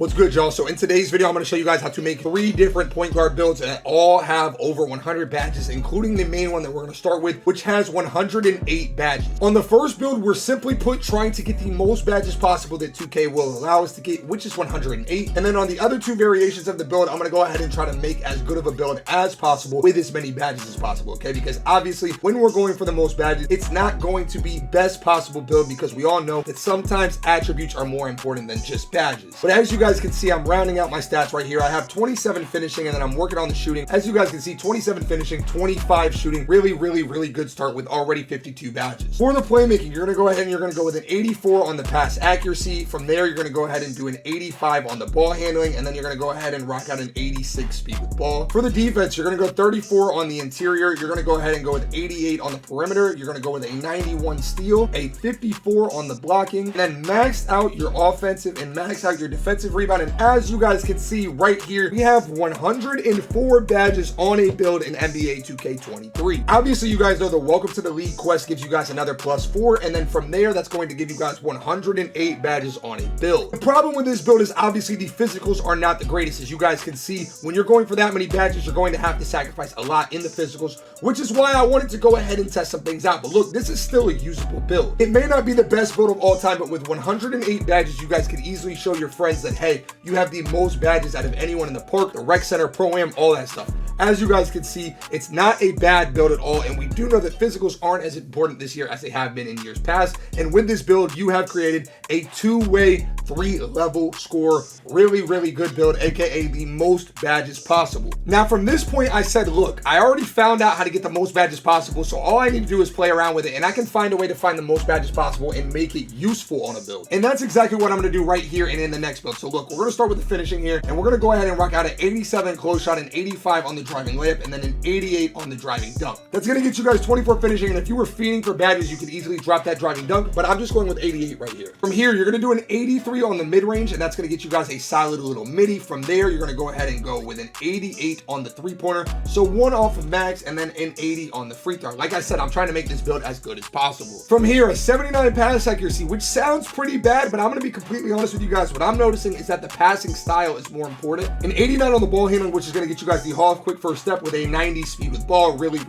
What's good, y'all? So in today's video, I'm going to show you guys how to make 3 different point guard builds that all have over 100 badges, including the main one that we're going to start with, which has 108 badges. On the first build, we're simply trying to get the most badges possible that 2K will allow us to get, which is 108. And then on the other 2 variations of the build, I'm going to go ahead and try to make as good of a build as possible with as many badges as possible, okay? Because obviously, when we're going for the most badges, it's not going to be best possible build because we all know that sometimes attributes are more important than just badges. But as you guys can see, I'm rounding out my stats right here. I have 27 finishing, and then I'm working on the shooting. As you guys can see, 27 finishing, 25 shooting. Really good start with already 52 badges. For the playmaking, you're going to go ahead and you're going to go with an 84 on the pass accuracy. From there, you're going to go ahead and do an 85 on the ball handling, and then you're going to go ahead and rock out an 86 speed with ball. For the defense, you're going to go 34 on the interior. You're going to go ahead and go with 88 on the perimeter. You're going to go with a 91 steal, a 54 on the blocking, and then max out your offensive and max out your defensive rebound. And as you guys can see right here, we have 104 badges on a build in NBA 2K23. Obviously, you guys know the Welcome to the League quest gives you guys another +4, and then from there, that's going to give you guys 108 badges on a build. The problem with this build is obviously the physicals are not the greatest. As you guys can see, when you're going for that many badges, you're going to have to sacrifice a lot in the physicals, which is why I wanted to go ahead and test some things out. But look, this is still a usable build. It may not be the best build of all time, but with 108 badges, you guys can easily show your friends that, hey, you have the most badges out of anyone in the park, the rec center, pro-am, all that stuff. As you guys can see, it's not a bad build at all, and we do know that physicals aren't as important this year as they have been in years past. And with this build, you have created a 2-way 3-level score, really good build, aka the most badges possible. Now from this point, I said, look, I already found out how to get the most badges possible, so all I need to do is play around with it, and I can find a way to find the most badges possible and make it useful on a build. And that's exactly what I'm going to do right here and in the next build. So look, we're going to start with the finishing here, and we're going to go ahead and rock out an 87 close shot, an 85 on the driving layup, and then an 88 on the driving dunk. That's going to get you guys 24 finishing, and if you were fiending for badges, you could easily drop that driving dunk, but I'm just going with 88 right here. From here, you're going to do an 83 on the mid-range, and that's going to get you guys a solid little midi. From there, you're going to go ahead and go with an 88 on the three-pointer, so 1 off of max, and then an 80 on the free throw. Like I said, I'm trying to make this build as good as possible. From here, a 79 pass accuracy, which sounds pretty bad, but I'm going to be completely honest with you guys. What I'm noticing is that the passing style is more important. An 89 on the ball handling, which is going to get you guys the Hall of Quick First Step with a 90 speed with ball. Really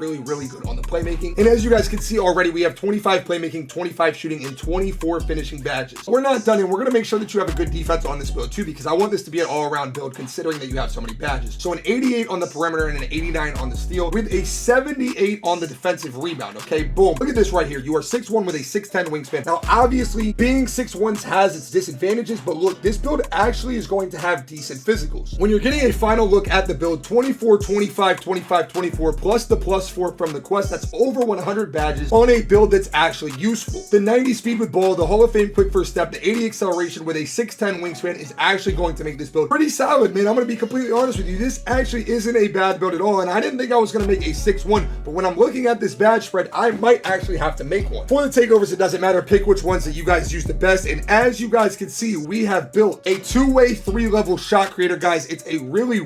good on the playmaking. And as you guys can see already, we have 25 playmaking, 25 shooting, and 24 finishing badges. We're not done, and we're going to make sure that you have a good defense on this build too, because I want this to be an all-around build considering that you have so many badges. So an 88 on the perimeter and an 89 on the steal with a 78 on the defensive rebound. Okay, boom. Look at this right here. You are 6'1" with a 6'10" wingspan. Now, obviously, being 6'1" has its disadvantages, but look, this build actually is going to have decent physicals. When you're getting a final look at the build, 24, 25, 25, 24, plus the +4 from the quest, that's over 100 badges on a build that's actually useful. The 90 speed with ball, the Hall of Fame quick first step, the 80 acceleration with a 6'10" wingspan is actually going to make this build pretty solid, man. I'm going to be completely honest with you. This actually isn't a bad build at all, and I didn't think I was going to make a 6'1", but when I'm looking at this badge spread, I might actually have to make one. For the takeovers, it doesn't matter. Pick which ones that you guys use the best, and as you guys can see, we have built a 2-way 3-level shot creator, guys. It's a really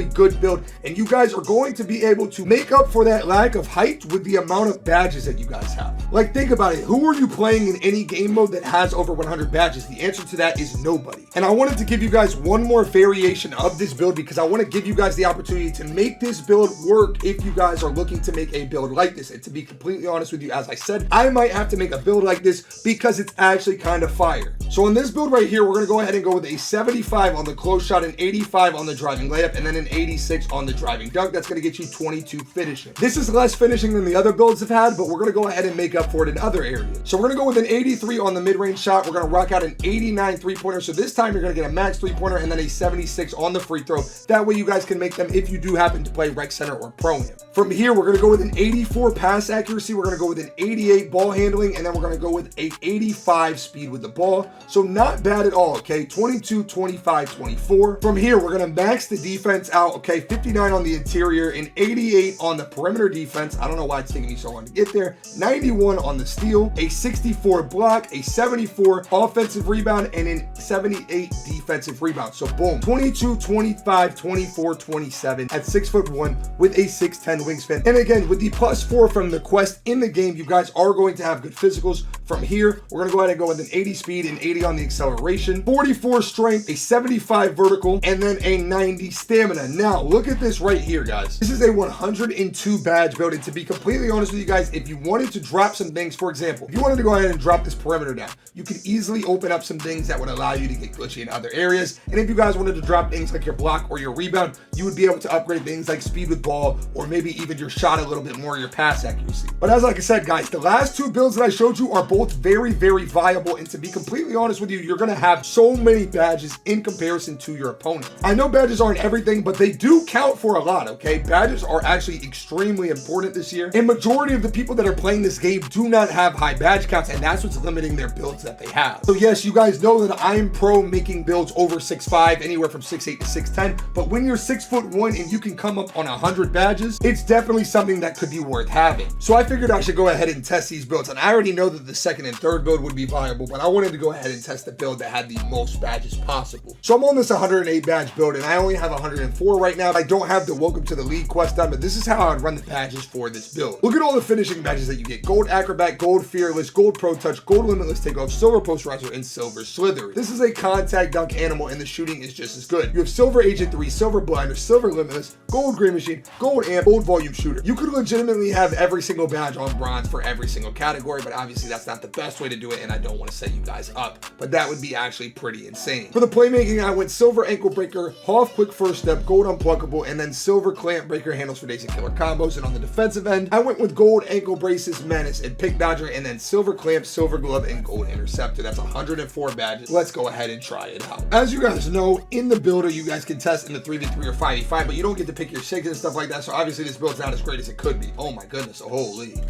good build, and you guys are going to be able to make up for that lack of height with the amount of badges that you guys have. Like, think about it. Who are you playing in any game mode that has over 100 badges? The answer to that is nobody. And I wanted to give you guys one more variation of this build because I want to give you guys the opportunity to make this build work if you guys are looking to make a build like this. And to be completely honest with you, as I said, I might have to make a build like this because it's actually kind of fire. So on this build right here, we're going to go ahead and go with a 75 on the close shot, an 85 on the driving layup, and then an 86 on the driving dunk. That's going to get you 22 finishing. This is less finishing than the other builds have had, but we're going to go ahead and make up for it in other areas. So we're going to go with an 83 on the mid-range shot. We're going to rock out an 89 three-pointer. So this time you're going to get a max three-pointer and then a 76 on the free throw. That way you guys can make them if you do happen to play rec center or pro-am. From here, we're going to go with an 84 pass accuracy. We're going to go with an 88 ball handling, and then we're going to go with a 85 speed with the ball. So not bad at all, okay? 22, 25, 24. From here, we're going to max the defense out, okay? 59 on the interior, an 88 on the perimeter defense. I don't know why it's taking me so long to get there. 91 on the steal, a 64 block, a 74 offensive rebound, and a 78 defensive rebound. So boom, 22, 25, 24, 27 at 6'1" with a 6'10" wingspan. And again, with the +4 from the quest in the game, you guys are going to have good physicals. From here, we're gonna go ahead and go with an 80 speed and 80 on the acceleration, 44 strength, a 75 vertical, and then a 90 stamina. Now, look at this right here, guys. This is a 102 badge build, and to be completely honest with you guys, if you wanted to drop some things, for example, if you wanted to go ahead and drop this perimeter down, you could easily open up some things that would allow you to get glitchy in other areas. And if you guys wanted to drop things like your block or your rebound, you would be able to upgrade things like speed with ball, or maybe even your shot a little bit more, your pass accuracy. But as like I said, guys, the last two builds that I showed you are both very, very viable. And to be completely honest with you, you're gonna have so many badges in comparison to your opponent. I know badges aren't everything, but they do count for a lot, okay? Badges are actually extremely important this year. And majority of the people that are playing this game do not have high badge counts, and that's what's limiting their builds that they have. So yes, you guys know that I'm pro making builds over 6'5", anywhere from 6'8" to 6'10", but when you're 6'1" and you can come up on 100 badges, it's definitely something that could be worth having. So I figured I should go ahead and test these builds, and I already know that the second and third build would be viable, but I wanted to go ahead and test the build that had the most badges possible. So I'm on this 108 badge build, and I only have 104 right now. I don't have the welcome to the league quest done, but this is how I would run the badges for this build. Look at all the finishing badges that you get: gold acrobat, gold fearless, gold pro touch, gold limitless takeoff, silver posterizer, and silver slither. This is a contact dunk animal, and the shooting is just as good. You have silver agent 3, silver blinder, silver limitless, gold green machine, gold amp, gold volume shooter. You could legitimately have every single badge on bronze for every single category, but obviously that's not the best way to do it, and I don't want to set you guys up, but that would be actually pretty insane. For the playmaking, I went silver ankle breaker, half quick first step, gold unpluckable, and then silver clamp breaker, handles for days and killer combos. And on the defensive end, I went with gold ankle braces, menace, and pick dodger, and then silver clamp, silver glove, and gold interceptor. That's 104 badges. Let's go ahead and try it out. As you guys know, in the builder, you guys can test in the 3v3 or 5v5, but you don't get to pick your SIGs and stuff like that, so obviously this build's not as great as it could be. Oh my goodness, holy.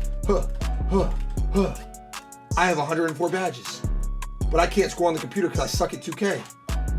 I have 104 badges, but I can't score on the computer because I suck at 2K.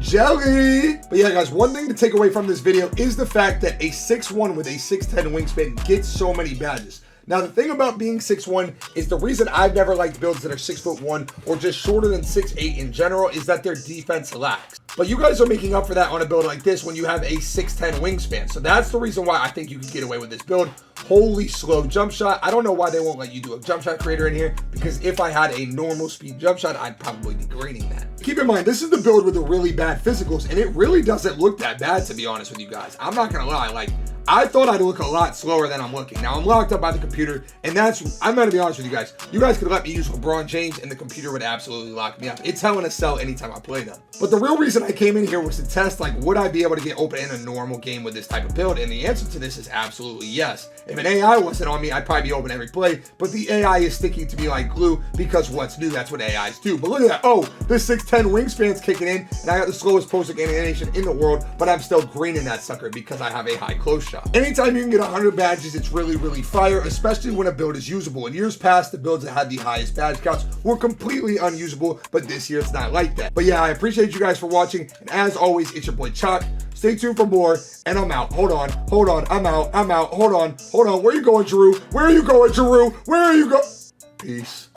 Jelly! But yeah, guys, one thing to take away from this video is the fact that a 6'1" with a 6'10" wingspan gets so many badges. Now, the thing about being 6'1" is the reason I've never liked builds that are 6'1" or just shorter than 6'8" in general is that their defense lacks. But you guys are making up for that on a build like this when you have a 6'10" wingspan. So that's the reason why I think you can get away with this build. Holy slow jump shot. I don't know why they won't let you do a jump shot creator in here, because if I had a normal speed jump shot, I'd probably be greening that. Keep in mind, this is the build with the really bad physicals, and it really doesn't look that bad, to be honest with you guys. I'm not gonna lie, like, I thought I'd look a lot slower than I'm looking. Now, I'm locked up by the computer, and I'm gonna be honest with you guys. You guys could let me use LeBron James, and the computer would absolutely lock me up. It's hell in a cell anytime I play them. But the real reason I came in here was to test, like, would I be able to get open in a normal game with this type of build? And the answer to this is absolutely yes. If an AI wasn't on me, I'd probably be open every play, but the AI is sticking to me like glue, because what's new, that's what AIs do. But look at that. Oh, this 6'10" wingspan's kicking in, and I got the slowest post-up animation in the world, but I'm still greening that sucker because I have a high close shot. Anytime you can get 100 badges, it's really, really fire, especially when a build is usable. In years past, the builds that had the highest badge counts were completely unusable, but this year it's not like that. But yeah, I appreciate you guys for watching, and as always, it's your boy Choc. Stay tuned for more, and I'm out. Hold on, I'm out, hold on. Where are you going, Drew? Where are you going, Drew? Where are you going? Peace.